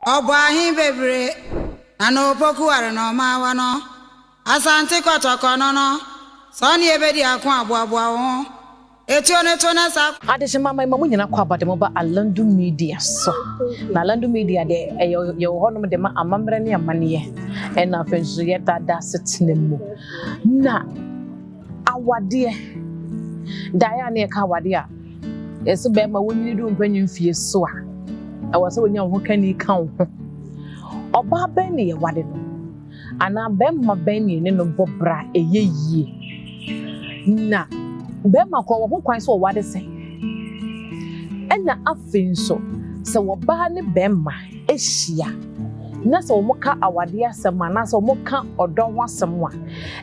Obahi bebre ano poku are no mawa no asante kotoko no so ne ebedi akon aboabo ho etio ne to na sa adese mama mamu nyina kwa abade mo ba Alandu Media so na Alandu Media de ye honom de ma amamre ne amane e na fenso ye dada setnemu na awade daya ne ka awade a ese be ma wonyini du mpanyin fie so a awase wonya ho kani kan ho oba ben ne ye wade no ana be ma ben ne no bobra eyeyie na be ma ko ho kwan so wade se ena afinso se wo ba ne be ma ehia na se wo ka awade asema na se wo ka odon ho asema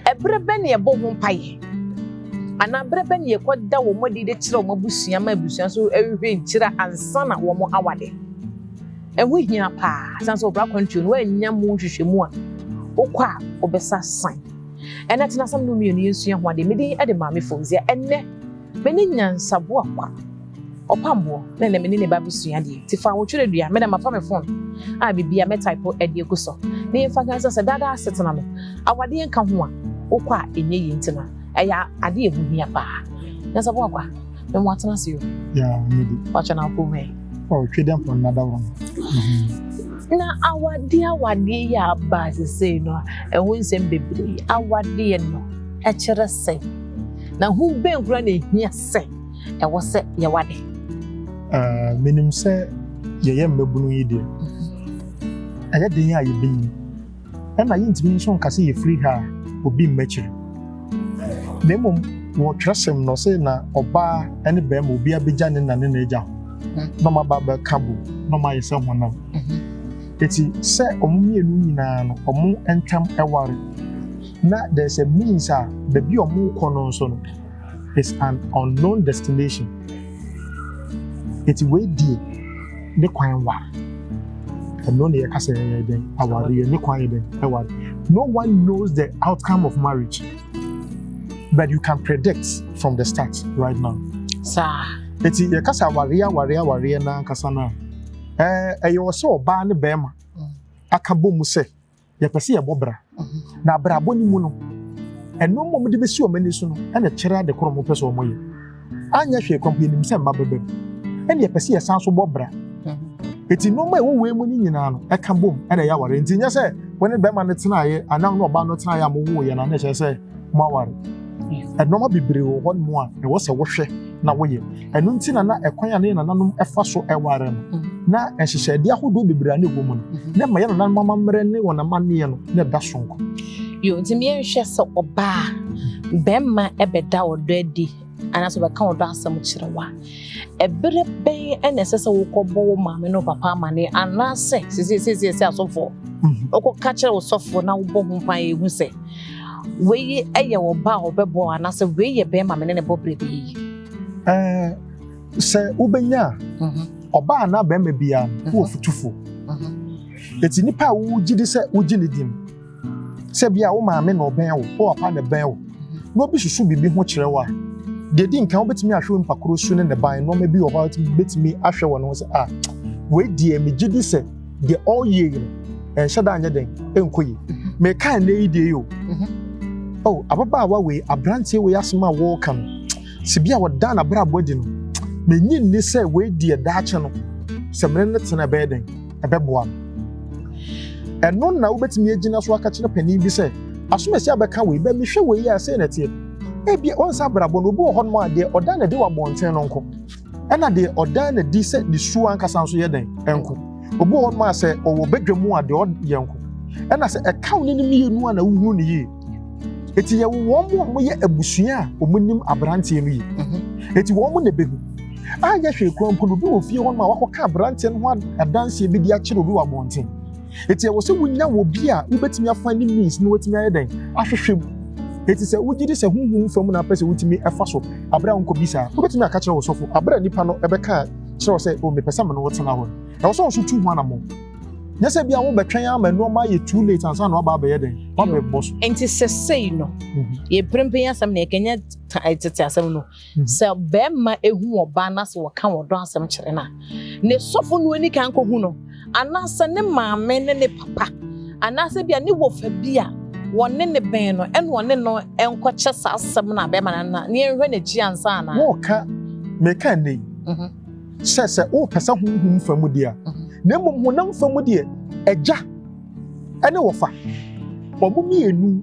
ebre be ne ye bo ho mpaye ana bre be ne ye koda wo modi de kire wo mabusua ma abusua so ehwe nkira ansa na wo mo awade ehu hia pa san so bra kwantu no anya mu hwehwemu a okwa obesa san ena tina sam no mi no yensua ho ade medi ade maame fonzia enne meni nyansabo akwa opambo na ne meni ne babusua de tifa wo twere dua me na mafa me phone a bibia me type ade ekuso ne yemfa gansa se dada asetena no awade enka ho a okwa enye yintina eya ade ehu hia pa nyansabo akwa me mo atena se yo ya medi wacha na ko me oh twede mpon na dawo na awade ya ba se no ehun sem bebre awade no e kire se na hu ben kura na ehia se e wo se ye wade menim se ye mmabunu yi de aya den ya ye bin na yintimi nso nkase ye free ha obi mmachiri nemom wo twasem no se na oba ene be ma obi abegya ne na ne eja no ma ba kabo no ma yese honam eti se omumienu nyina no omu entam eware na there's a means the be omu kono so no is an unknown destination eti we die ne kwan wa no ne yakase den aware ne kwan den eware no one knows the outcome of marriage but you can predict from the start right now sa eti yakasa aware na kasa na eyo so oba ne bema akabo mu se ye pese ye bobra na abrabo ni mu no eno mom de besi o mani so no ene kire de koro mo pese o moye anya hwe kompani nim se mabebe ene ye pese ye san so bobra eti no ma wo we mu ni nyina no eka bom ene ya ware nti nya se woni bema ne tena ye anan no oba no tena ya mo wo ye na ne che se mo ware eno ma bibire wo hon mo a e wo se wo hwe na woye enu nti na ekwan ya ne nananom efa so eware no na ehyehyede ahodo bibira na egom no na ma ya nananom mamamre ne wona mane no na da sonko yo nti me nhwe se oba bemma ebeda odo adi anaso be kan odo asam kirewa ebere ben enesese wo kobo wo maame no papa amane anase sisi asofo okoka kire wo sofo na wo bo ho pan ehu se we eye wo ba obebo anase we ye bemma me ne bobrebe yi se ubenya oba na be mabia wo futufu eti nipa wo gidi se wo gini dim se bia wo maame na oben wo papa na ben wo no bi susu bibi ho kirewa de di nkan wo betimi ahwe mpakoro su ne ne ban no ma bi wo ha betimi ahwe wo no se we die me gidi se de all year shada anya den enkoyi me kan na idie yo ababa wa we abrantie we asema wo kan sibia woda na bra bodi no menyi ni se we die daache no se mene ne tena beden ebeboa eno na wo betimi agina so aka kire pani bi se asomasi abeka we be mehwe we ya se na tie ebia onsa bra bo no bo ho no ade oda na de wa bonten no nko ena de oda na di se ni su anka sanso ye den enko obo ho ma se owo bedwamu ade o ye nko ena se eka woni ni mienu na wuhu ni yi eti ye wo mo ye abusua omunim abrantie no yi eti wo mo na behu anya hwe krompo no bi wo fie ho ma wakoka abrantie no ho adanse bi di akire obi wa bonten eti ye wo se wunya wo bi a ubetimi afa ni means no wetimi ayeden ahwehwem eti se wugidi se hunhun fam na pese wutimi efa so abra nko bisa ubetimi aka kire wo sofo abra nipa no ebeka kire se o me pese me no wotena ho e wo so so tu ho na mo nyese bia wo betwen ama no ma ye too late ansa no aba ye den wa be boss enti se sei no ye prempen asam na ekenya tete asam no se be ma ehu oba na se wo ka wo don asam kire na ne sofo no ani kan ko hu no anasa ne maame ne ne papa anasa bia ne wofa bia wonne ne ben no en wonne no enkoche saasem na be manana ne enhwe na gi ansa na wo ka me kan nei se o pesa hunhum famu dia na mmom honam famu dia agya ene wofa omo mienu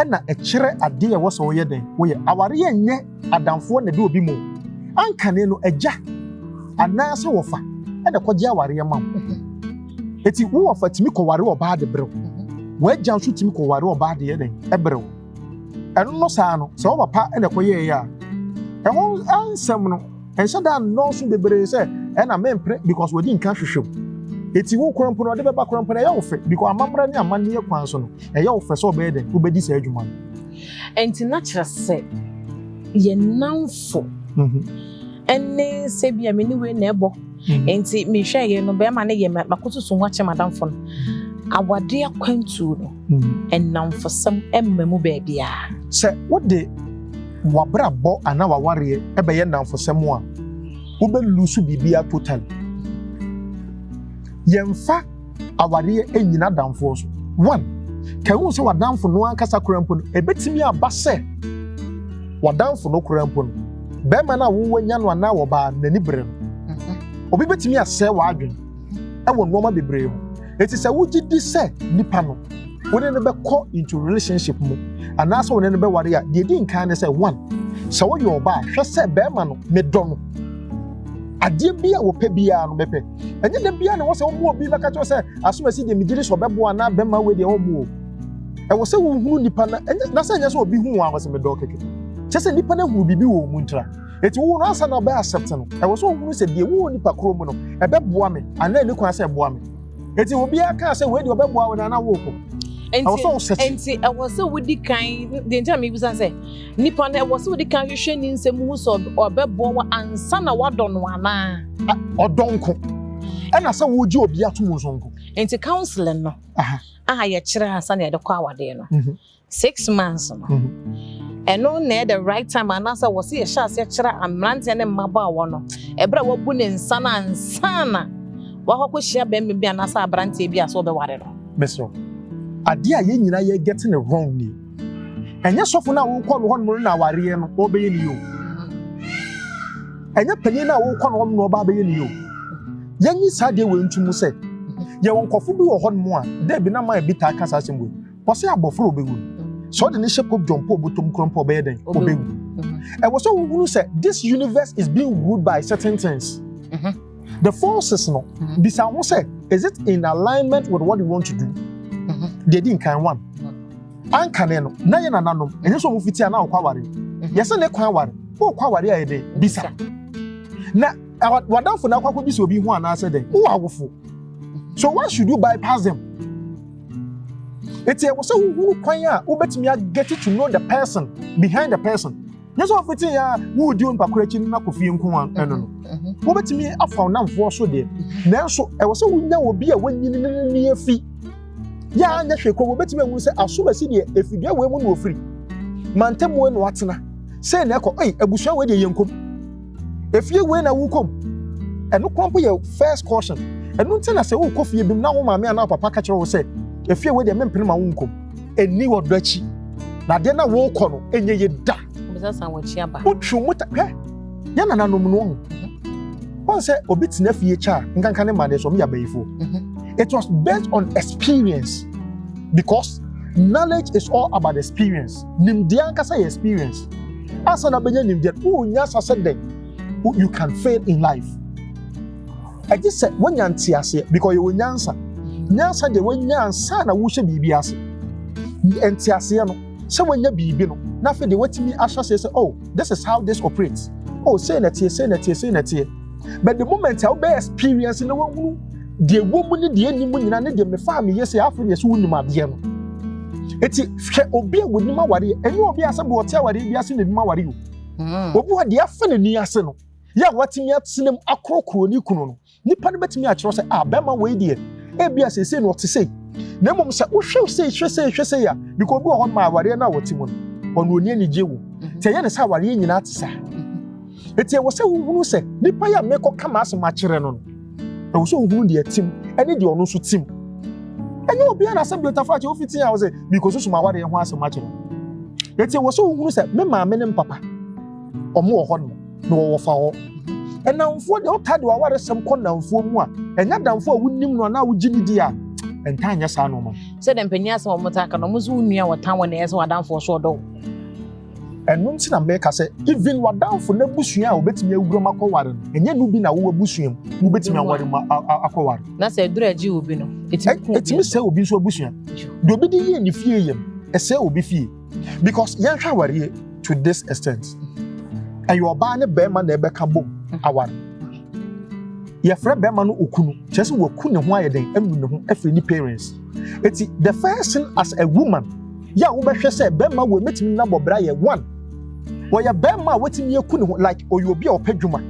ena ekire ade ye wo so ye den wo ye aware ye nye adamfo na de obi mu ankane no agya anase wofa ena kogye aware ye mam eti wo wofa timi ko ware oba de brew wo agya nso timi ko ware oba de ye den ebrew eno no saa no so wo papa ena koye ye a eho ansem no enso da no so bebre se ena mempre because we din kan hwehwem eti wo krampo no de beba krampo na ye wo fe because amamra ne amane ye kwan so no ye wo fe so be den wo bedi sa adwuma enti natural se ye nanfo enne se bia me ni we na ebo enti me hwe ye no be ma ne ye makoto so nwa che madamfo no awade akwantu no ennamfo sam emmemu ba bia se wo de wabra bo ana waware ebe ye namfo sam a wo be lusu bibia total yemfa aware enyina damfo so one kawu se wadamfo no ankasa kurampo no ebetimi aba se wadamfo no kurampo no be ma na wo wanya no ana wo ba nani bre no obi betimi ase wadwen e wo noma bebre ho eti se wo gidi se nipa no wone ne be ko into relationship mu ana so wone ne be ware a de di nkan ne se one se wo yo ba hwe se be ma no medo no ade bia wo pe bia no bepe enye de bia ne wo se wo mu obi baka cho se asomasi de migiri so bebo ana be ma we de wo mu e wo se wo hunu nipa na enye na se enye so obi hu wa wo se medo keke che se nipa na hu bibi wo mu ntra eti wo no asa na be accept no e wo so hunu se de wo nipa kro mu no e be boa me ana ni kwa se boa me eti obi aka se we de obeboa we na wo ko enti e wo se wodi kan de nja me bisa se nipa na e wo se wodi kan hwehwe ni nsem hu so obeboa wa ansa na wadon no ana odonko ena se wo ji obi atomo zonko enti counseling no ye kire asa na e de kwa awade no 6 months no eno na the right time anasa wo se ye sha se kire amrante ne mmaba wo no ebra wabu ne nsa na ansana wahoko hia be mbia anasa abrante bi aso be ware no mesro ade a ye nyina ye getting it wrong ni enye sofo na wo kɔ no hɔ no na ware no obeye ni yo enye panyin na wo kɔ no hɔ no ba beye ni yo yenyi sade we ntumu se ye won kɔfo bi wɔ hɔ no a de bi na ma bi ta kasa sembo wɔ se abɔfro obewu so de ne shepop jump obotom krompo obeye den obewu e wo so wo se this universe is being ruled by certain things the forces no bisa wo say is it in alignment with what you want to do they didn't kind one ankane no na ye nananom enye so mo fiti ana okwa ware yese ne kwan ware o kwa ware aye de bisa na wadamfo na kwakwa bisa obi hu ana se de wo awofo so why should you bypass them ete wo se wo kwan a wo betimi get to know the person behind the person yes so fiti ya wo di on pakurachi na kofie nko an eno no wo betimi afa namfo so de nanso e wo se wo nya obi a wanyini ni afi ya anya hwe ko betime hu se asomasi de efidua we mu no ofiri mantemu no atena say na ko abusua we de yenkom efie we na wukom eno kwampo ye first caution eno ntena se wo kofie bim na wo maame ana papa ka kire wo se efie we de mempene ma wunkom eni wodachi na de na wo kɔ no enye ye da obisa wo chi aba otwu muta ya na nanom no ho won se obi tena fie cha nkanka ne ma de so me ya bayifo it was based on experience because knowledge is all about experience. Nimdia nkasa experience. Asa na benya nimdia nyasa said you can fail in life. I just said when you because you nyansa. Nyansa de when nyansa na wo hye bibi ase. Entiase no se when nya bibi no na fe de watimi asha say oh this is how this operates. Oh say na tie. But the moment you be experience no one de woman ni de animu nyina ne de me fa me yesi afre de so wunim ade no eti hwe obi a wonim aware eni obi ase bo te aware bi ase ne nim aware o obi wa de afa ne ni ase no ya watimi atsenem akrokro ni kunu no nipa ne betimi a kyerɛ sɛ bema we de e bi ase se no te sei na mom sɛ wo hwɛ sei ya because obi wo hɔ ma aware na wotimu no ono oni ani gyewu te ye ne sɛ aware nyina te sa eti wo sɛ wo hunu sɛ nipa ya mekɔ kama ase ma kyerɛ no was so wound the team, and the ono so team. And you be an assembly of Fachi office, I was because of my water and once a match. Yet it was so who said, Mamma, men and papa, or more honor, no foul. And now for the old title, I wanted some corner for more, and not down for wouldn't know now with Jimmy dear. And Tanya Sanoma said, and Penyas or Motaka, almost near what town when they are down for short door. And once in America said, even what down for no bushia, will bet me a grammar warden, and yet you be now a bushim, who bet me a warden. That's a dredge you will be no. It's me say will be so bushia. Do be the end if you a say will be fee. Because young shower here to this extent. And you are buying a bear man, never come boom. Our your friend Bemano Ukunu, just will couldn't wire them and every parents. It's the first thing as a woman. Ya Uber said, Bema will meet me number Brian 1. Or your Bema waiting you couldn't like, or you'll be a peduma,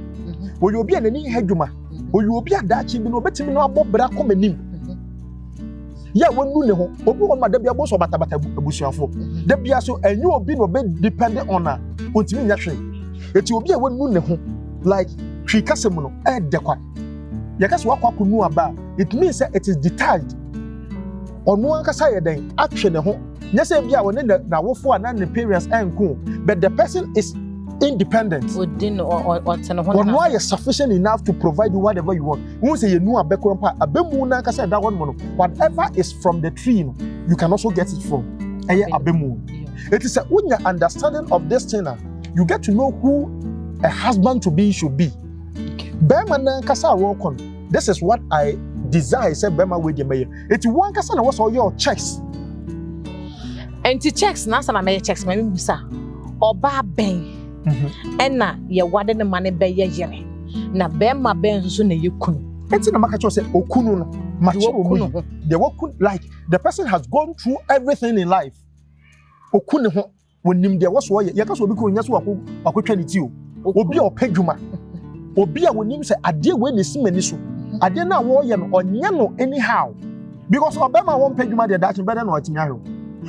or you'll be an any headuma, or you'll be a Dutchy, no better me no about Bracom and him. Ya one moon, or go my debut boss or Batabata Bushiafo. Debia so, and you will be no bed dependent on her, which means naturally. It will be a one moon like Tricasimono, and Dequa. Yakas Wakaku about it means that it is detached. On one Casaya then, action a home. Yes, I will now for an appearance and cool, but the person is independent. Or why is sufficient enough to provide you whatever you want. Won't say you know a background part, a bemuna said that one mono. Whatever is from the tree, you can also get it from a bemu. It is when your understanding of this thing, you get to know who a husband to be should be. Bema kasa walk on. This is what I desire. Said Bema with your mayor. It's one kasa was all your checks. And to checks, Nasa may checks, my musa or bar bang. And now you're wanting the money by your year. Now, Bema Ben soon you couldn't. It's in the market, say, Okuno, Macho, they work like the person has gone through everything in life. Okuno, when there was why Yakas will be going as well, I could tell it to you. Obi or Peduma. Obi, when you say, I dear when they see me, I did not warn or Yano anyhow. Because Obama won't pay you my Dutch better than what tomorrow.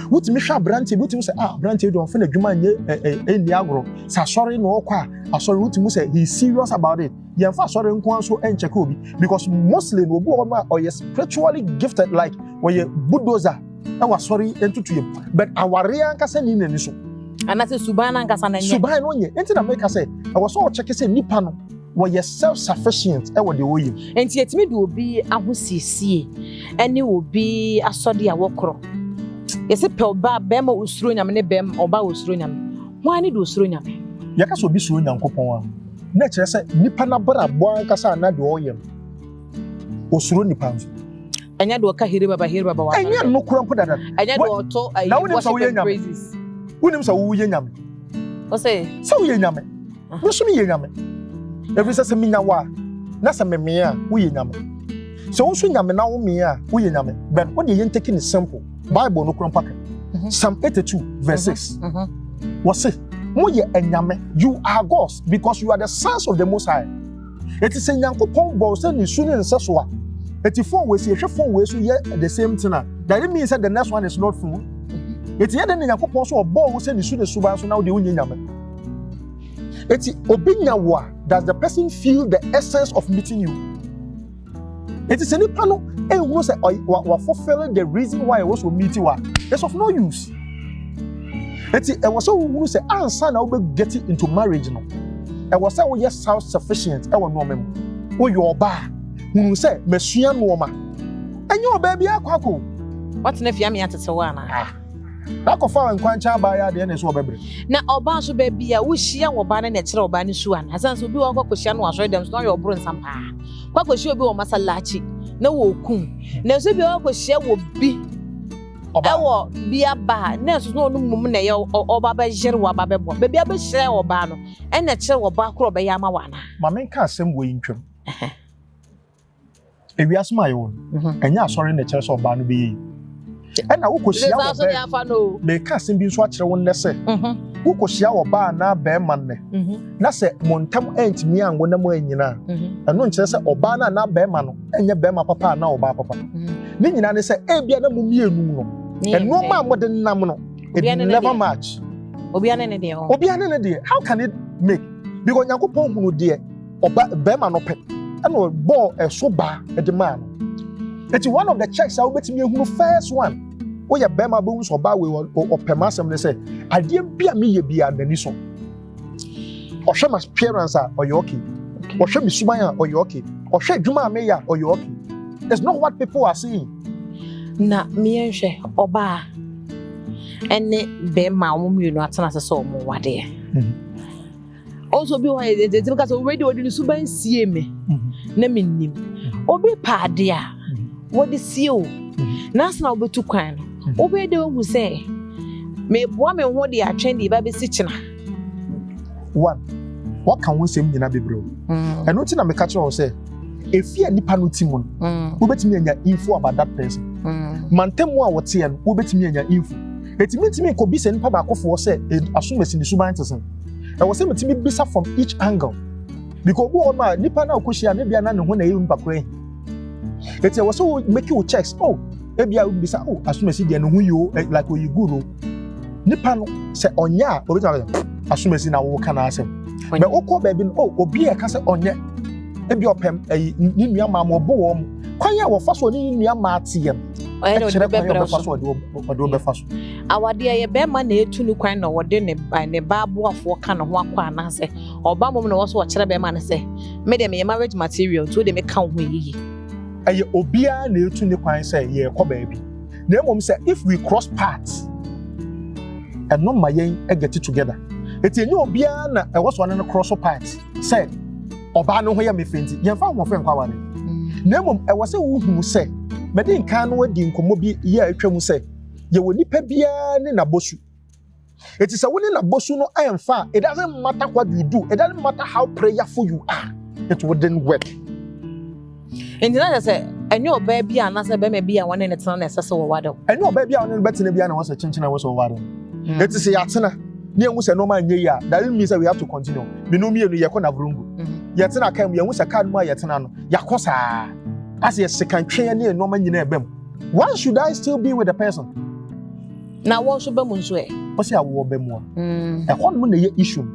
What Misha Branty, what you say, Branty don't finish you man in the agro. Sorry, no, I saw what you say, he's serious about it. You're fast sorry, and Jacobi, because mostly no go or you're spiritually gifted like or you're bulldozer. I was sorry, into you. But our real Cassan in an issue. And that's a Subana Cassan Subana on you. Into the maker say, I was all checking say Nipano. Where you're self-sufficient, I would do you. And yet, me will be a hussy, and you will be a sodi a walker. Yes, a pel bar, Bema was throwing a bem or bow was throwing them. Why need you throwing them? Yakas will be throwing them coupon. Nature said, Nipana Bora, Boancasa, and not oil. Or throwing the pounds. And yet, what can he remember here about? And yet, no crumple that. And yet, what told I was away in praises. Williams are William. Or say, so Yam. What's me, Yam? Every says a minawa, Nasa Memia, we yam. So soon yam now mea, we yam. But what you taking is simple. Bible no crumpack. Psalm 82, verse 6. Was it? Moye and yame, you are gods because you are the sons of the Most High. It is a yanko pong balls and you soon in Sasua. 84 ways, you should 4 ways, you at the same time. That means that the next one is not full. It's yet an yanko pong so a ball was and you soon as Suba, so now the union yame. It's Obinyawa. Does the person feel the essence of meeting you? It is any panel and who say or fulfilling the reason why I was to meet you. It's of no use. It was so who say son I will get it into marriage now. I was say oh yes self-sufficient. I will know memo. Oh your bar. Who say Monsieur Noma. And your baby aquaco. What's if yammy at Sawana? That could fall and quancha by the end is what baby. Now, Obanso baby, I wish she were banning a child banning Suan. As I will be all question was read them, not your brun some pa. What was your be on Masalachi? No, coon. Now, so be all was share will be. Or be a bar, nurse no woman or Baba Jerwa Babbo, baby, I be share or bano, and a child or back by Yamawana. My man can't same way in trim. If you ask my own, and you're sorry in the church of Barnaby. And I will share may cast in being swatched one lesson. Who could share or bar now bear money? Nasa Montam ain't me and one more in Yana. And no chess or banner now bear man, and your bear my papa now by papa. Nina say, eh, be a mummy no. And no man more than Namno. It never match. Obiana dear. How can it make? Because Yakupon who dear or bear man open. no ball so ba e de man it's one of the checks I will bet me who first one wo ye bema bo so ba we o pemasem ne say ade bia me ye bia nani so o hwe my appearance or you okay o hwe me suban or you okay o hwe dwuma me ya or you okay it's not what people are saying na me enhwe oba ene bema wo mienu atena se so mo wade also be why they because already odi suban sie me na minnim obi paade a wodi sie o na sana obetu kwan no obi de hu say me boa me ho de atwen de ba be si kina one what can we say nyina bebro eno ti na me ka kire say efia nipa no timu no obetimi anya info about that person mantemu a wote ya no obetimi anya info etimi ko bi se nipa ba akofo say asomasi ni suban tesen e wo say metimi bisa from each angle because who ma nipa na akohia na bia na ne ho na yim pakora eti wo so make you checks ebia we bisa asomasi de ne ho yo like we good nipa no say onya obetimi asomasi na wo kana asem but okọ ba bi no obi e ka say onya ebi opem ni nua ma mo bo wo kwan ya wo fa so ni nua ma atie no e no be be fa so do be fa so awade ye be ma na etu ni kwan na wode ne baabo afo ka no ho akwa na se oba mom na wo so kire be ma na se me de me marriage material to de me ka ho yiyi aye obia na etu ni kwan se ye ko ba bi na mom se if we cross paths and no ma yen get it together eti enye obia na e wo so na cross paths say oba no ho ya me fenti ye fa ho fe nkwa wale na mom e wo se wo hu se me de nkan no wadi nkomo bi ye atwa se ye woni pa bia ne na bosu eti se woni na bosu no emfa it doesn't matter what you do it doesn't matter how prayerful you are it wouldn't work enti na say enye oba bia na se be me bia wona ne tena na se wo wado enye oba bia wona betena bia na wo se chenchena wo se wo wado eti se ya tena ne hu se no ma nye ya that means that we have to continue me no mienu ye ko na vrungu ye tena kam ye hu se kan mu ye tena no yakosa as ye sekantwe ne no ma nyina ebem why should I still be with the person na wo so be mu nso e o se awo be mu e ho no na ye issue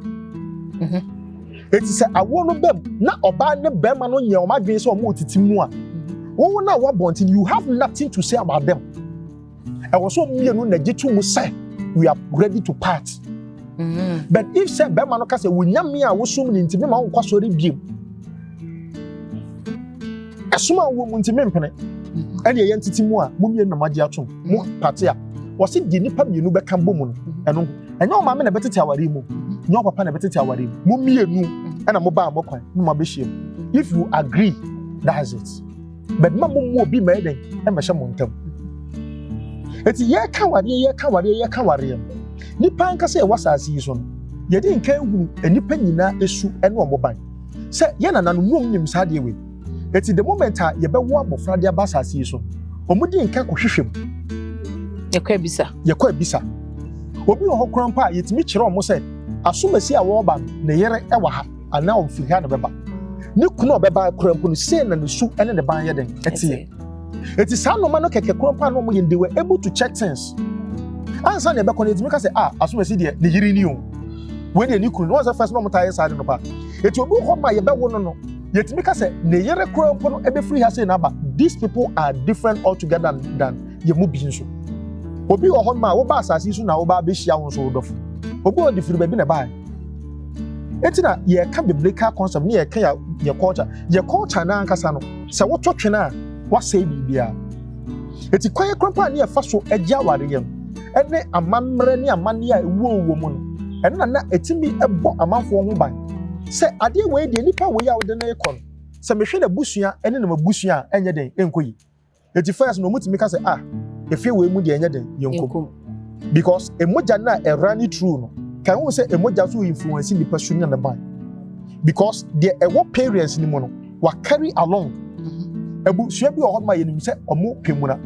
eti se awo no bem na oba ne bema no nye o ma dwen se o ma otitimu a wo na wo bontin you have nothing to say about them e wo so mienu na gitu mu say we are ready to part but if say bema no ka say wo nyame a wo sum ni ntimi ma wo kwasori biem asuma wo mu ntimi mpene ene ye ntitimu a mo mienu na magye atom mo parte a wo se di nipa mienu be kan bom no eno enye o ma me na betete aware mu nyo papa na betete aware mu mo mienu ena mo ba mo kwan no ma be hiem if you agree that's it but ma mo obi ma eden e ma hye mo ntam eti ye ka ware nipa nka se wasase yi so no ye di nkan hu enipa nyina esu ene o mo ban se ye na nanu num nim sa de we eti the moment a ye be wo abofra de abasase yi so omudi nkan ko hwehwem ye kwa bisa obi ho krampa yetimi kire omo se asomasi a wo ba ne yere e wa ha ana o fi ha na beba ni kuno beba krampo no se na ne su ene ne ban ye den eti sa no ma no keke krampa no mo ye they were able to check things ansa ne be ko ne yetimi ka se asomasi de ne yiri ni o we de ni kunu no was first no mo taye sa de no pa eti obi ho ma ye be wo no yetimi ka se ne yere krampo no e be free ha se na ba these people are different altogether than ye mu bi nso obi wo ho ma wo ba asase su na wo ba be hia won so dofo obi o di firi ba bi na ba etina ye ka biblical concept ni ye ka ye culture na ankasa no se wo twotwe na wa say bibia eti kwaye krampa ni ye fa so agya ware yem ene amamre ni amane a ewo mu no ene na etimi ebo amanfo ho ban se ade we de nipa we ya wo de na ekon se mehwe na busua ene na mabusua enye den enkoyi eti first no mutimi ka se if you mu de enye den yenkom because emoja na erani true no kan wo say emoja so influence ni person na ban because the ewo parents ni mo no wa carry along ebusua bi o ma yenim say omo pemuna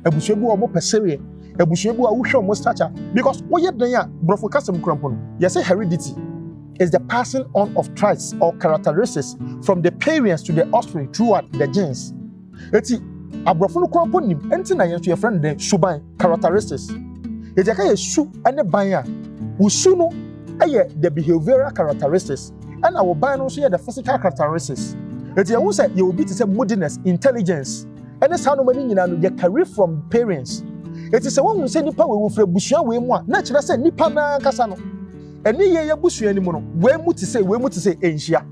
ebusua bi o mo persevere ebusua bi o wo hwe omo stature because wo ye den a brofo kasem krampo no yes say heredity is the passing on of traits or characteristics from the parents to the offspring throughout the genes eti abrofo no krampo nim enti na yenso ye friend den suban characteristics ejaka ye su ane ban a usu no eye the behavioral characteristics and our ban no so the physical characteristics Eti ehun say you obi to say moodiness, intelligence. Ene sa no mani nyina no ye carry from parents. Eti say won say nipa we wofra busua we mu a na kire say nipa na kasa no. Ene ye busua ni mu no we mu to say enhia.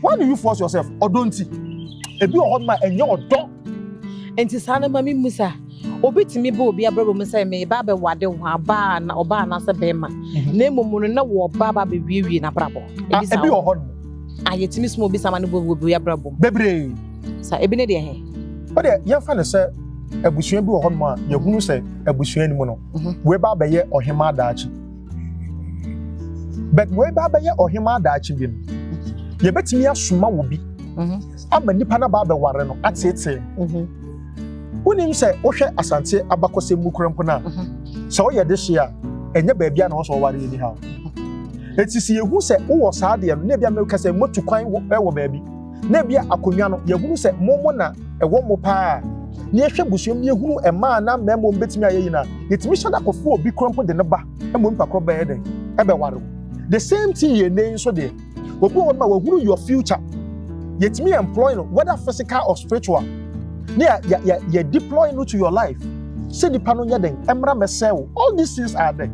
Why do you force yourself? Odonti. Ebi o ma enye odo. Enti sa na mami musa. Obi timi be obi abrabo mu say me ba be wade ho aba na oba na se be ma. Na emom na wo ba be wiewie na brabo. Ebi o hon. Ayetimi smo obi sama no bo obi abrabo. Bebre. Sa ebi ne de he. But ye fa ne say abusua bi wo hon ma ye hunu say abusua ni mu no. We ba be ye ohema daachi. But we ba be ye ohema daachi bi no. Ye betimi asoma wo bi. Ama nipa na ba be ware no atete. Unim say wohwe asante abakose mu kurampo na. So wo ye de hia enye ba bia na wo so ware ni ha. Etisi yehu say wo saa de no na bia me ka say motu kwan wo ba bi. Na bia akonwa no yehunu say momo na ewo mo pa. Na yehwe busuam yehunu ema na memo betimi ayeyi na. Yetimi hada kofo obi kurampo de ne ba. Emo mpa kro ba ye den. Ebe ware. The same thing ye name so there. Obi won ma wahunu your future. Yetimi employ no whether physical or spiritual. You deploy it to your life. Say the pano yaden emra mesel. All these things are there.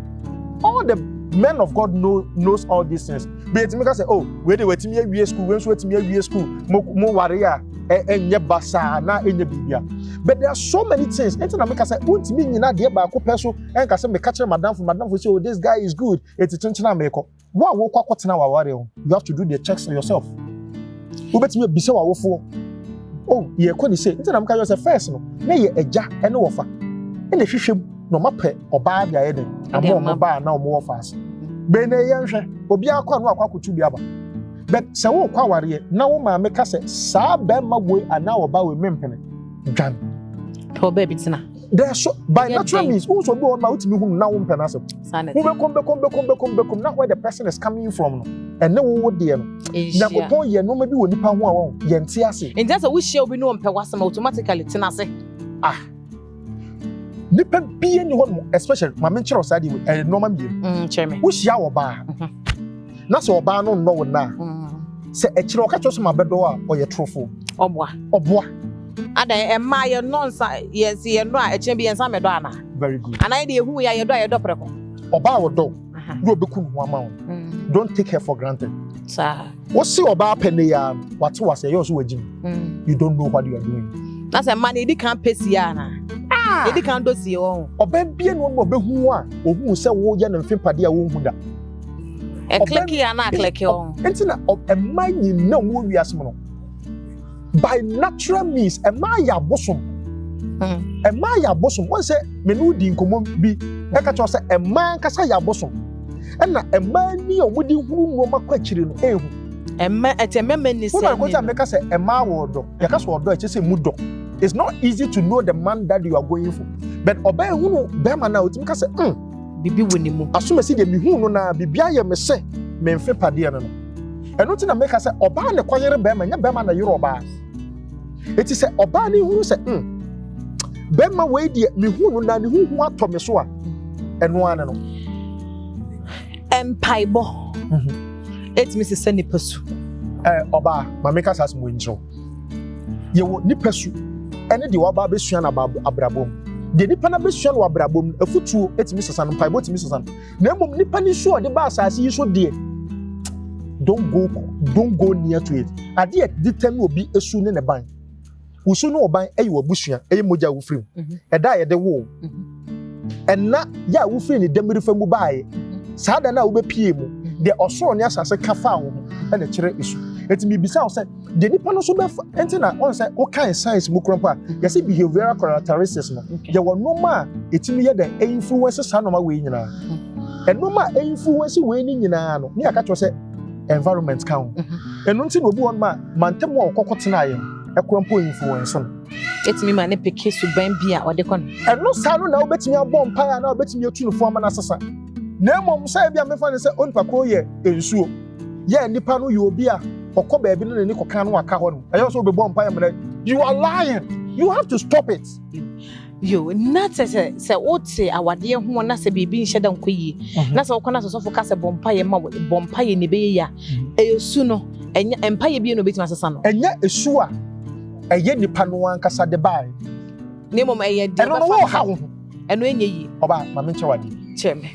All the men of God knows all these things. But yetimi ka say, oh, we dey wetimi awie school, we so wetimi awie school, mo ware enye basa na enye bibia. But there are so many things. Enti na make say, untimi nyina de ba ko peso enka say me ka kire madam for say, oh, this guy is good. Eti chenchena meko. Wa wo kwakotena wa ware ho. You have to do the checks on yourself. Ubetimi bisa wa wofo. Oh, ye kwani say, enti na make you say first no. Na ye eja ene wofa. Ene hwehwem no mape oba bia ye den. Amo mo ba na omo wofa ase. Be na ye nhwe, obi akwa no akwakotu bi aba. But se wo kwa ware na wo ma make say sa ba ma boy ana oba we mempene. Dwan. To baby tina. There so by natural means also be on ma utimi hu na wo mpena asem. Who be come na where the person is coming from no. And no wo de no. Na kopon ye no ma bi woni pa ho a won ye nte ase. Nti ase wo hia obi no mpe wasem automatically tina ase. Nipa bie ni ho especially ma men kire osade normal bie. Cheme. Wo hia wo ba. Na so oba no no wo na. Se e kire o ka cho ma bedo a o ye trofo. Oboa. Ada emma ye nonsa yes ye no a eche bi ensa medo ana. Very good. Ana de ehu ya ye do preko. Oba wo do. Do obeku ho ama wo. Don't take her for granted. Sir. What see oba pene ya what was you also wajim. You don't know what you are doing. That's a man edi kan pesi ya na. Edi kan do si won. Oba bie no mo behu a ohun se wo ye na mfipade a wo hu da. E click ya na click on. Enti na emma nyina wo wiase mo no. By natural means emma ya bosom. Emma ya bosom. Won say me no di nkomo bi e ka cho say emma kasa ya bosom. Ena emma ni omudi huru no makwachiri no ehu. Emma etemema ni say. Won go say make say emma wo do. Ya ka so do e say mu do. It's not easy to know the man that you are going for. But oba ehunu be man na otimi ka say bibi woni mu. Asoma si de mi hu no na bibia ye me se me mfe pade no. Eno ti na make say oba ne kwayere be man nya be man na yoro oba. Eti say oba ni hu say be man we de mi hu no na ni hu ato me so a eno ane no. Empaibo. Eti mi se se ni pasu. Oba ma make us as mo njo. Ye wo ni pasu ene de oba be sua na abrabom. De nipa na be sua no abrabom afutuo eti mi sesa no mpaibo eti mi sesa no. Na emom nipa ni so de ba asase yi so de. Don't go near to it. Ade di tem obi esu ne ban. Usu no oban eyi wabusua eyi moja wo frim. Eda ye de wo. Enna ya wo frim ni demiri famu baaye. Saada na wo be pie mu. De osoro ne asase kafa wo na kire isu. Eti mi bisa wo say de nipa no so be enti na on say o kan science mu krampa ya say behavioral characteristics no. Ye wo no ma etimi ye den influence sa no ma we nyina. Eno ma influence we ni nyina no. Ni aka cho say environment count. Eno nti no obi won ma mantem wo kokotena aye. Ekrampo influence no. Etimi ma ne peke suban bia ode kon. Eno sa no na obetimi abom pa ya na obetimi atu no fo ama na sesa. Na emom sa bia me fa ne say onpa ko ye ensuo. Ye nipa no ye obi a okoba bi no ne kokan no aka ho no. Ayo so obebom pa ya mra. You are lying. You have to stop it. Yo, not say ote awade ho na se bibi nhye da nkoyi. Na se okona so fo ka se bompa ye ma bompa ye ne be ya. Esu no enya empire bi no betima sesa no enya esu a eye nipa no ankasa de bai ne mom eye de eno no wo ha wo eno enye yi oba ma me nche cheme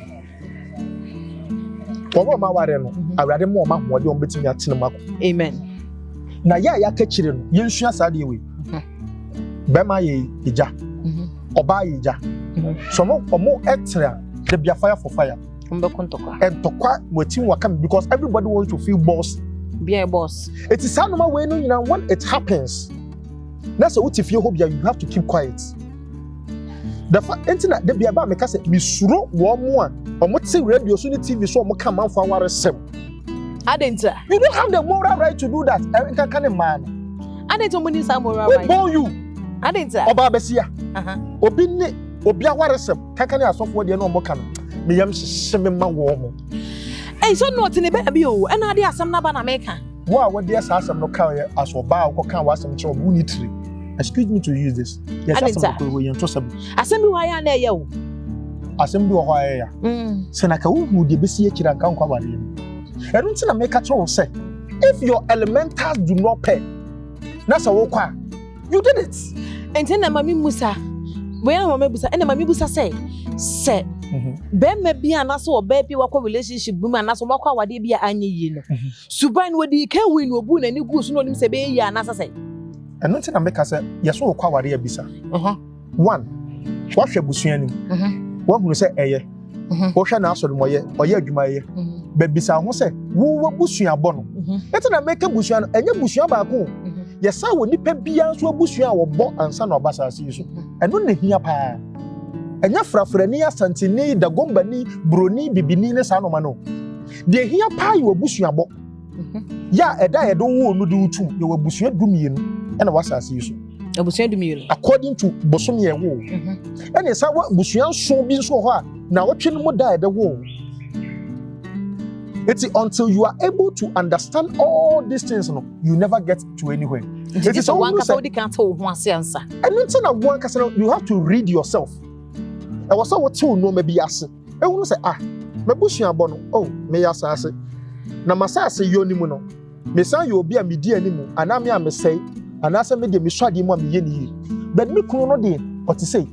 oba ma ware no awrade mo ma hoode on betimi atene mako amen na ya ka kire no yensua saade we be ma ye ija oba ye ija so mo omo extra the be fire for fire and tokwa wetin waka because everybody wants to feel boss be a boss it is how normal way no you know when it happens that's what if you hope you have to keep quiet the internet the be about me ka say misuro wo mo a omo ti radio so ni TV so omo ka man for aware sem adenta you don't have the moral right to do that can man adenta mo ni sa moral right who you adenta oba besia obi ni obi aware sem kan asofo de na omo ka no me yam hye ma wo mo so not in the baby o and ade asem na ba na meka wo a wo de asem no ka aso ba ko kan wasem che obu ni tiri excuse me to use this yes asem ko we yanto sabu asem bi wa ya na ye o asem bi wo ha ya se na ka wo hu de besi akira kan kwa bare ni enu nti na meka che wo say if your elementals do not pay na so wo kwa you did it enti na mami musa we na mama busa ena mami busa say bema bia na so oba bi wakọ relationship bu ma na so makọ awade bia anye yi no suban wodi kan win obu na ni gu so no nim se be yi ana sasai eno nti na meka say yeso wakọ awade abisa one wahwe busua nim wahunu say eye wohwe na aso moye oye adwuma ye babisa ho say wo busua bọ no eti na meka busua no enye busua ba ko yesa wo nipa bia so busua wo bọ ansa na obasa asi so eno na hia pa enya frafrani asantini dagombani broni bibini ne sa no ma no de hia pa yi wabusuabọ ya eda edo wo no de utum ye wabusua dumienu ena wasase yi so abusua dumienu according to bosom ye wo ena sa wabusua so bi so ho a na wotwe no da eda wo it's until you are able to understand all these things no you never get to anywhere it is one ka so di kan to ho ase ansa eno nti na one ka you have to read yourself I was so what no maybe as e wonu say me busuabo no me yasase na masase yo ni mu no me san yo obi a me di animu ana me a me sei ana se me de me swade mu a me ye ni yi but me kunu no de what say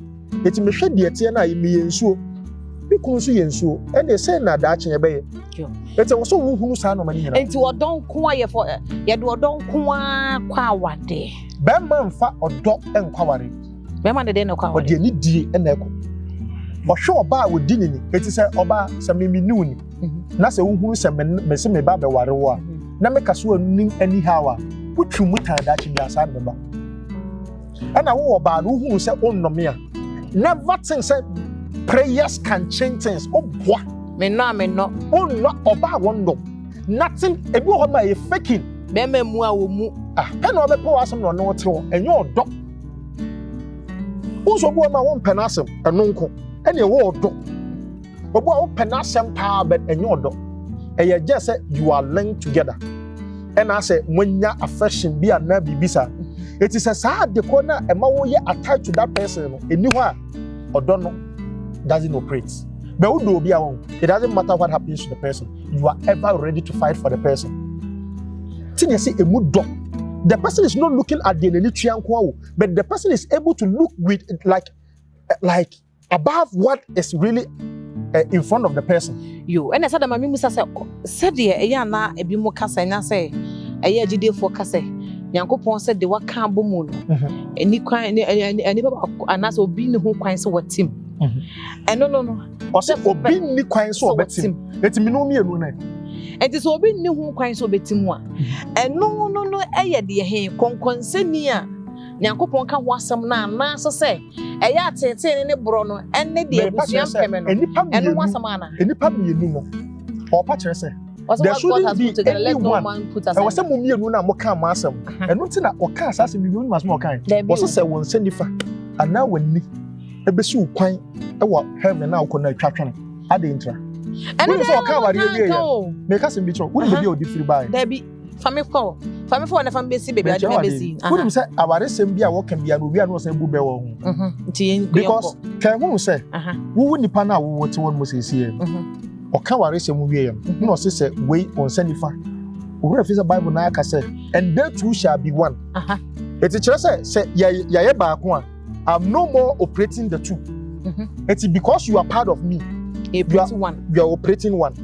eti me hwe de ete na me ye nsuo me kunu so ye nsuo e de say na da achen ye be ye eti wo so wo hunu sa no mani hina enti odon ko aye for ye de odon ko kwa awade be man fa odo enkwaware be man de na kwa awade odi ni die na eko Osho oba wodi ni eti se oba se mimi nuni na se wuhu se me se me ba be ware wo a na me kaso anim ani hawa wutwu mutan da chi bia sa be ba ana wo oba no hu se onnom a never think say prayers can change things obwa me no onno oba wondo nothing ebi ho ma e faking be mamu a wo mu kana obe po asem no no te ho enye odo unso bo ma won penasem enonko ene wo odo obo a wo penasem pa but enye odo eye just say you are linked together and I say mwanya affection bi ana bibisa it is a sad de ko na ema wo ye attached to that person no eni ho a odo no doesn't operate but wo do obi a won it doesn't matter what happens to the person you are ever ready to fight for the person tin you say emu do the person is not looking at the nitrianko but the person is able to look with like above what is really in front of the person you and I said mama musa said e na ebi mo kasa nya say e agidefo kasa Yankopon said the waka abomu no eni kwan eni baba anasa obi ne ho kwan se watim no o se obi ni kwan se obetim etimi no mienu na enti so obi ni ho kwan se obetim a eno no eye de he konkonsani a Yankopon ka ho asam na na so se eye atete ne bro no enne de abusuam peme no eno wasam ana enipa mienu no o pa kire se there shouldn't be anyone I was some mienu na mo ka ma asam eno nti na o ka asase mienu ma so mo kan o so se won senifa ana wani ebesi ukwan e wo heaven na ukona twatwene ade intra eno so ka wari ewie ya me ka sem bi tro wo be odi free buy Debbie Family for na family besi baby ade besi who say aware sem bi a wo kan bia no obi a no say bu be wo ho because kan hu say wo nipa na wo te won mo sesi e o ka ware sem wie ya no say we on senifa we refer the Bible na aka say and they two shall be one. It's just say ya back one. I'm no more operating the two. It's because you are part of me. You are operating one.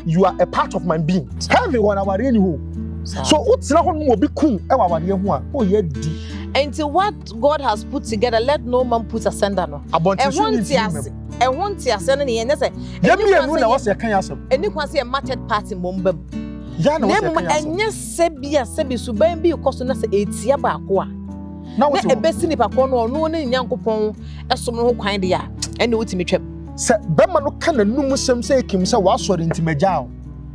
You are a part of my being. Everyone our really who. So what's not one more be cool? Oh yeah. Until what God has put together, let no man put asunder. No. I want to send any and say. Any can say a matched party mumbum. And yes, Sebi Suban be costing us 8 years back. Now a best in Pacono or no one young coupon as some who kind of ya and the ultimate trip. Say, Bema no can a numusem say himself was or into Majao.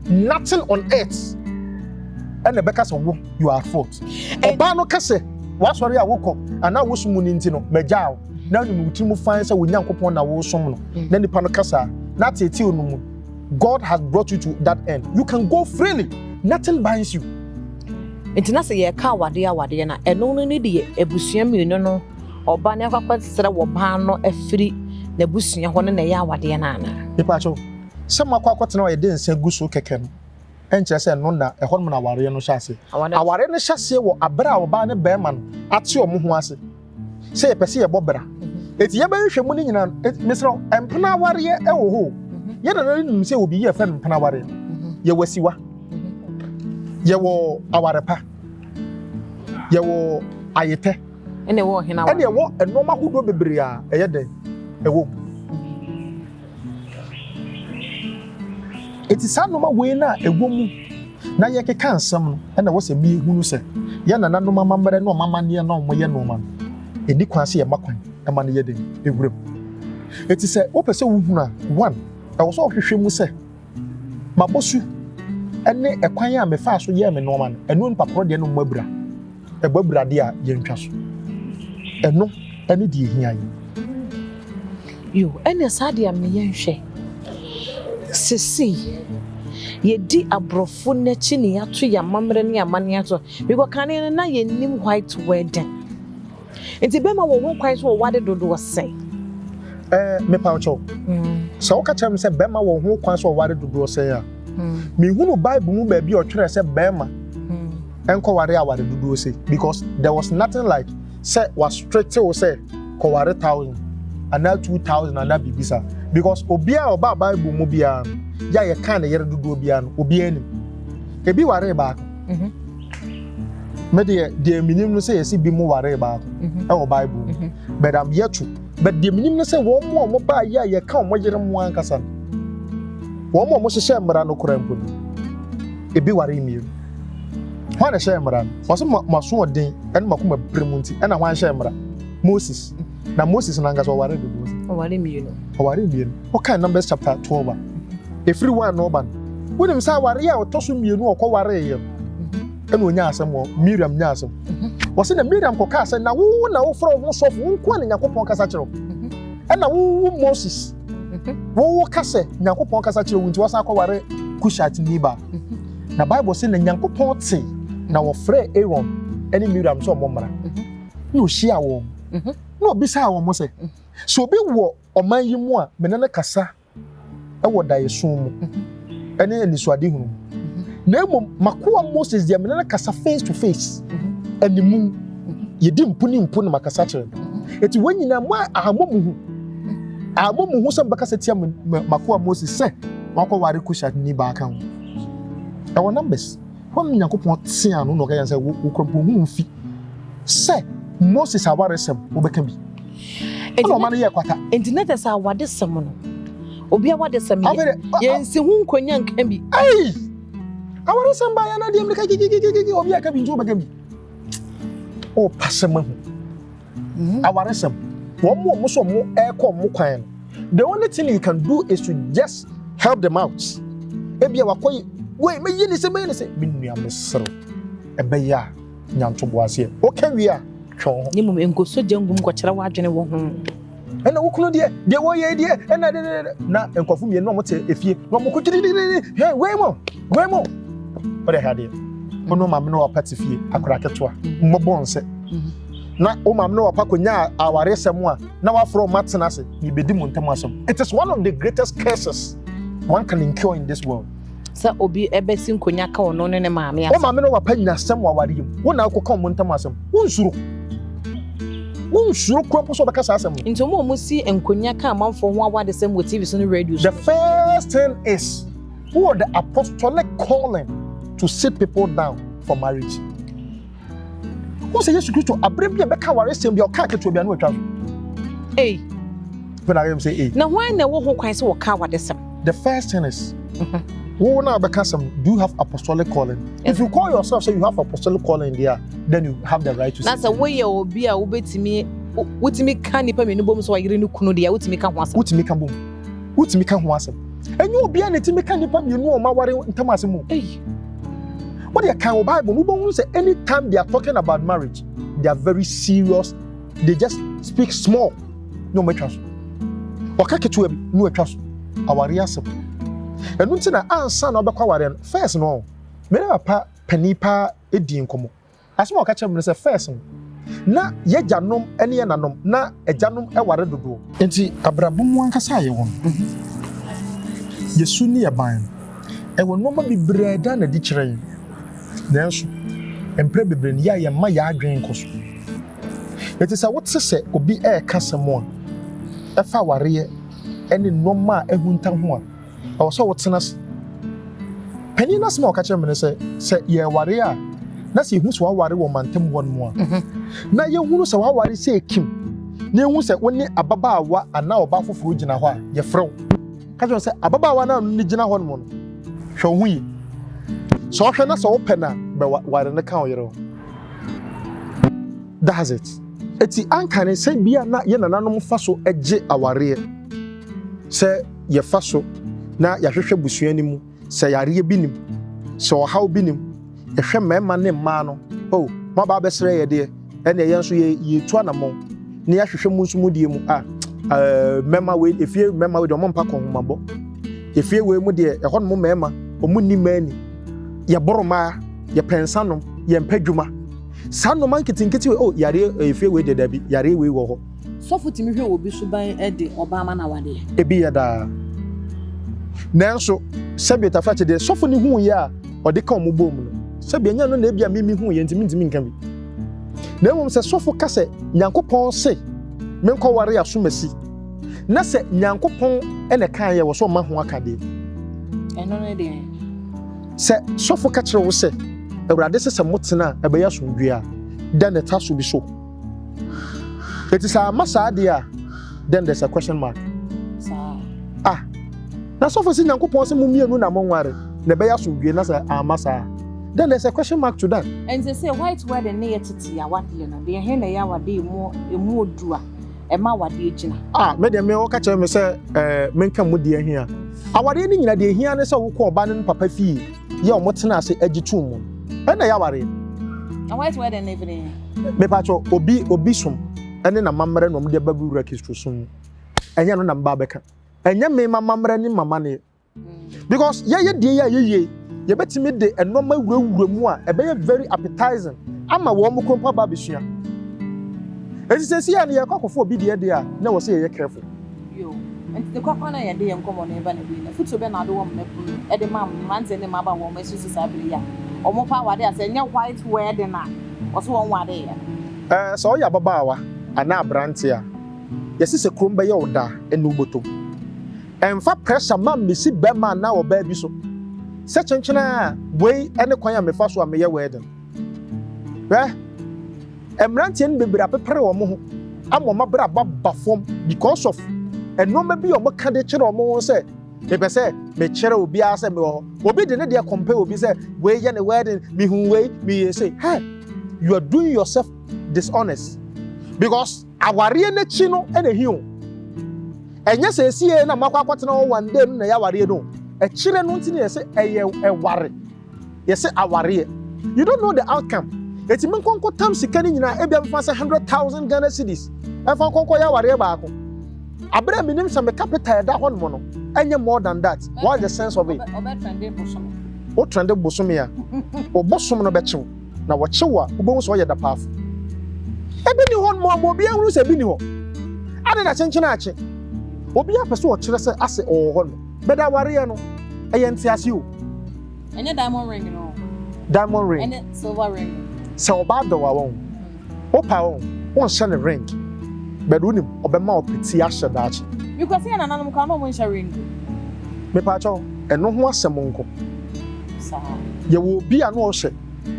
Nothing on earth. And the Becca's of you are at fault. Obano Casse. Was worry I woke up and now was Munintino, Majao. Now you will find so with young upon our someone. Then the Panocasa, not a till. God has brought you to that end. You can go freely. Nothing binds you. International ye car wade na and only need a busiam you know or banner stra or bano a free the busia one na ya wade na. Ipacho. Some quite know I didn't say gusu keken. And just said nona a hormone aware no chassis. Our any chassis or a bra or banner bearman at your muhuase. Say a pessia bobera. It's yabe money in Mr. and Pana warrior oh. Yet I didn't say will be a friend Panawari. Ye were siwa. Ye were our pa. Ye were ayete. And they walk in our and ye walk a normal who will be bria a day. A woman. It is a normal way now, a woman. Now ye can some, and there was a me who said, Yana no mamma, no mamma near no more no man. A dick can see a maquin, a man ye day, a grip. It is a open so one. I was all hwehwem say mabosu ene ekwan me fa so ye me no man eno npapro de no mabura e babura de a ye ntwa so eno ene de hia yo ene sade am ye nhwe sisi ye di abrofo na chi ne yato ya mamre ne amane yato because kan na ye nim white wedding enti be ma wo ho kwan so wade dodo say me paucho so ka chem se bema wo ho kwan so ware dodo se ya me hunu bible mu ba bi o twere se bema enko ware aware dodo se because there was nothing like say was strict to say ko ware 1000 and now 2000 and that bibisa because obia oba bible mu bia ya ye kan yere dodo bia no obia ni e bi ware ba me de minim no say yesi bi mu ware ba e o bible but am yet to but the minimum say one more ba ya ye kan mo yere mo ankasa one more mo hye mra no korampo e bi ware mi ho na hye mra o so maso odin en makoma bremunti en na ho hye mra Moses na Moses na ngasa ware do ware mi no o kan Numbers chapter 12 everyone no ban wonim say ware ya o toso mienu o ko ware ye en onya asem Miriam nya asem was in the Miriam Cocasa, now who now from soft one quan in Yakupon Casachero. And now Moses. Who Cassa, Yakupon Casachero, which was Aquare Kushat Niba. The Bible said, and Yakupon say, now afraid Aaron, any Miriam so mumra. You share warm. No, beside one say. So be war or my you more, Menana Cassa. I would die soon. Any in the Swadihum. Nemo Makua Moses, the Menana Cassa face to face. And the moon, you didn't put in Macasacher. It's when you know why a woman who some Bacasatiam Makua Moses said, Mako Warikusha Nibaka. Our numbers, when Yakupon Sian, no guy and say, who come feet. Say, Moses, our resem, who became me. And no money, Internet as our what is someone. Obia what is some yes, whom Quenyan can be. Ay! I want somebody and I didn't Obia can be Joe. Oh, Passaman. Our resem. One more muscle more air come more kind. The only thing you can do is to just help them out. Maybe our quay, wait, may you say, Miniam is so. A beya, Yanto was here. Okay, we are. Nimum and go so young, Quachara Wagene won't. And the Ukno dear, the way idea, and I did not and confirm your normal if you no more could hey, way more. But I had it. Oh no, mamma, no, Patsy, a crackatoa, Mobon said. Na o mam no papa konya aware semwa na wa from matsenase ni bedi montamasem. It is one of the greatest curses one can incur in this world. Sa obi ebesi nkonya ka ono ne maame o maame no wapa nyasem wa ware yim wo na akokka mo ntam asem wo nsuro kro so beka sa asem nti mo si nkonya ka amanfo ho awade sem wo TV so no radio. The first thing is who are the apostolic calling to sit people down for marriage. Who say Jesus Christ abrabia beka ware sem bia o ka keto bia no atwa. When I say now why na wo ho kwan se wo ka wade sem? The first thing is who now beka sem do you have apostolic calling? If you call yourself say you have apostolic calling there, then you have the right to say. That's a way you be a wobetimi ka nipa me no bom so wayire no kunu de ya wotimi ka ho asem. Wotimi ka bom. Wotimi ka ho asem. Enyo obi a netimi ka nipa me no o ma ware ntam asem o. What they can Bible, we don't say anytime they are talking about marriage, they are very serious. They just speak small. No me trust. Okake to no trust. Our reason. And no tina answer no be kwa ware first no. Me na pa panipa edi nkomo. Asem okache me say first no. Na yejanom ene ye nanom na ejanom e ware dodo. Enti abrabom ankasa ye won. Yesu ni yaban. E won no ma bi breda na di kire. Nanso empre bebre ne ya ma ya adwen koso it is a what say obi e kasamo e fa ware ene noma ehunta ho a o so wotena pani na sma o ka kire me se ye ware a na se hu so ware wo mantem won mo a na ye hunu se ware se ekim na hu se woni ababaawa ana oba foforo gina ho a ye frew ka kire se ababaawa na ni gina ho no hwe hu yi so hwe na so open na be ware na kan yero that's it eti ankane say bia na ye nananom fa so eje aware say ye fa so na ya hwehwe busuani mu say yare bi nim so haw bi nim ye hwe mema ne ma no oh ma ba besere ye de ene ye nso ye tu anamon ne ya hwehwe mu nso mu die mu mema we efie mema we de mo mpa kon mabo efie we mu de e hono mo mema omunni mani ye boroma ye pensanom ye mpadwuma sano man kitinkiti oh yare efie we de dabi yare we wo ho sofo timi hwe obi so ban e de obama na wade ebi ya da nanso sebeta fa de sofo ni hu ye a ode ka omubom no sebenya no na ebia mimi hu ye ntimi nka bi na mum se sofo ka se nyankopon se menko ware asomasi na se nyankopon ene kan ye wo so ma ho akade eno ne de se sofo ka kire wo se Awurade se motena ebeya sondwe a then the task will be so it is a masade a then there's a question mark na so for say nyankopon se mumienu na monware na ebeya sondwe na say amasa then there's a question mark to that and they say white word and near titi ya wade na de he na ya wade emu odua e ma wade gina me de me wo ka kire me say menka mu de ahia awade ni nyina de ahia ne say wo ko oba ne papa fie ye omotena ase agitu mu ena ya ware and white word and evening me pacho obi sum ene na mamre no de babu rekistro sum enya no na mba beka enya me mamre ni mama ne because ye de ye betimi de enoma wurawura mu a ebe ye very appetizing ama wo mo kompa ba besua esisi ya ne ye kwakofo obi de a na wo se ye careful yo and the kwakwa na ye de ye nkomo na eba na bi na futu be na do wo na pulu e de mam manze ne maba wo ma susu sabiri ya omo pa wade ase nya white word na oso won wade ya so ya babaawa ana abrante a yesi se krom be ye oda enu botom emfa pressure ma mesi be ma na oba bi so se chenchena boy ene kwan ya mefa so a meye word emrante en bebira pepere wo mo ho amoma bra baba fom because of enoma bi omo ka de kire omo se ebe se me kire obi a se me ho obi de ne de compare obi se we ye ne wedding me hu we me say hey you are doing yourself dishonest because aware na chi no e na hiu enya se sie na makwa kwatena one day no na ya ware no e kire no ntini ye se e ware ye se aware you don't know the outcome eti men konko tam sika ni nyina e bia mfa se 100,000 Ghana cedis e fa konko ya ware baako abra minim se me capital da hon mo no any more than that what's the sense of it o trende bosomi ya o bosom no bechew na wo chewa wo so ye da paaf ebi ni hon mo obi ehuru se bi ni ho ade na chenchena ache obi apese o kire se ase o hon beda ware no eye ntiase o Any diamond ring, no. Diamond ring. Any silver ring. So about the wawon. Opa won share ring. But unim obema opiti ahye daachi. You can see an animal can no share ring. Me pa cho eno ho asem nko. Sa. Ye wo bi anu ohye.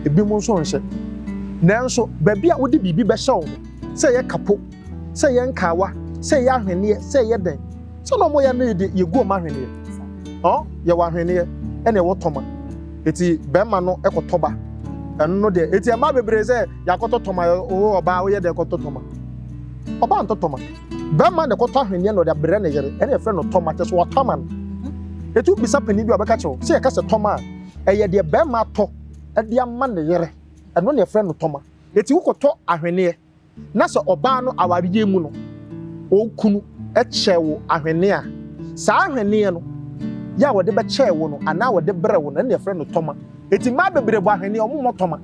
Ebi mo nso nhye. Nanso baabi a wodi bibi be hye wo. Se ye kapo. Se ye nkawa. Se ye ahwene. Se ye den. So no mo ya na ye gu o ma ahwene. Oh, ye wa ahwene. Ene wo toma. Eti bema no ekotoba. Eno no de eti ama bebre se yakoto toma o oba wo ye de ekoto toma. Oba anto toma. Bema ne koto ahwene no de bre ne yere. Ene efre no toma te so wo toma no. Etu bisa pani bi obeka chewo. Se ye ka se toma eye de bema to e de ama ne yere. Eno ne efre no toma. Eti wo koto ahwene na se oba no awariye mu no. O kunu e chewo ahwene a. Sa ahwene no ya wode be chewo no ana wode bre wo no ne efre no toma. Eti ma bebre bo ahwene o mo toma.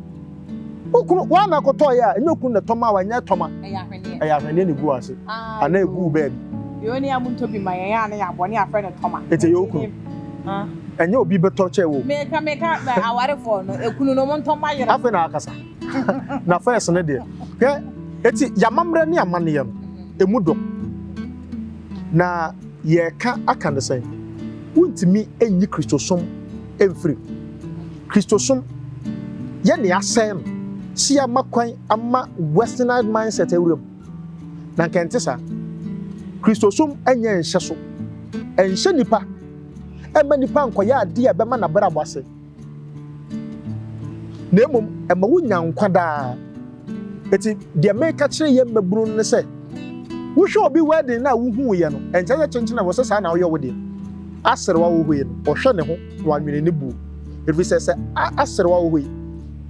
Okunu wa na koto ya enye okunu ne toma wa nya toma. Eya ahwene ne gu ase. Ana egu baby. Yo ni amuntu bi ma ya na ya bone afre ne toma. Eti yo okunu. Enye obi beto chewo. Meka ba aware for no ekunu no mo toma yere. Afa na akasa. Na first ne de. Ke eti yamamre ne amane ye no. Emu do. Na ye ka aka ne sen. Wuntimi enyi Kristosom emfiri. Kristosom ye ne asem si amakwan ama westernized mindset ewuram. Na kente sa Kristosom enye nhye so. Enhye nipa. Ema nipa nkoya ade a bema na bra bwase. Na emom ema wunya nkwada. Eti de make kire ye maburu ne se. Wo hwe obi wedding na wo hu ye no. Enche ye chenche na wo se sa na wo ye wode. Asere wa wo hu ye no. Wo hwe ne ho wa nwene ne bu. Ebi se asere wa wo hu ye.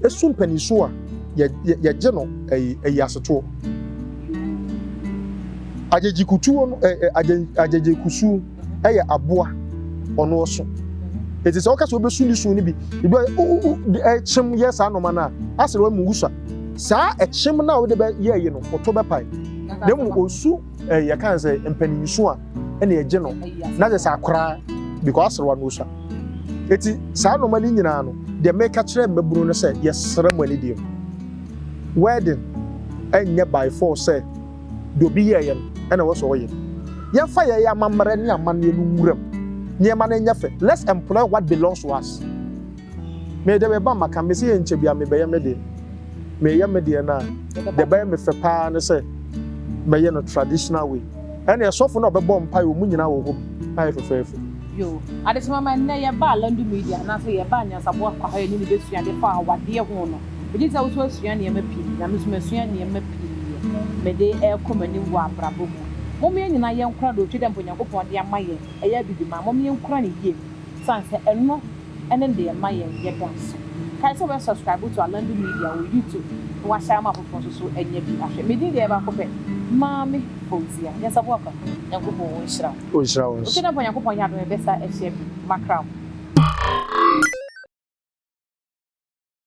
Esu mpaniso a ye je no ayi aseto. Ajeji kutu no ajeji kusu eye aboa ono so. Eti se okaso obesu ni su ni bi. Ibi chim yes anoma na asere wa mugusa. Sa echim na wo de be ye no oto be pai. Dem osu ye kan se mpaniso a ene ye je no. Na je sa akora because asere wa no so. Eti sa anoma ni nyina no de make kire maburu no se yesere mo ani dim. Wedding enye by force say do bi ye no ene wo so ye. Ye fa ye ya mamre ni amane no wuram. Nyema na nyafe. Let's employ what belongs to us. Me de be ba maka me se ye nche bia me be ye me de. Me ye me de na de be me fe pa ne se me ye no traditional way. Ene ye sofo na obebo mpa yo mu nyina wo ho. Ai fe. Yo, adesima man na ye ba Alandu Media na so ye ba nya sabo kwa ha ni be sua de fa awade ho no. Bi sa wo so sua ne ma pi na me so ma sua ne ma pi. Me de e komani wo abrabo mu. Mo me nyina ye nkura do twede mponyankopon de amaye eya bibima mo me nkura ne yie sanse eno ene de amaye ye dance kai so we subscribe to Alandu Media on YouTube wa share ma popon so enye bi ahwe me di de ba ko pe mami Fozia ya sabo aka yankopon wo nshira O nshira wo twede mponyankopon ya do be sa ehye makram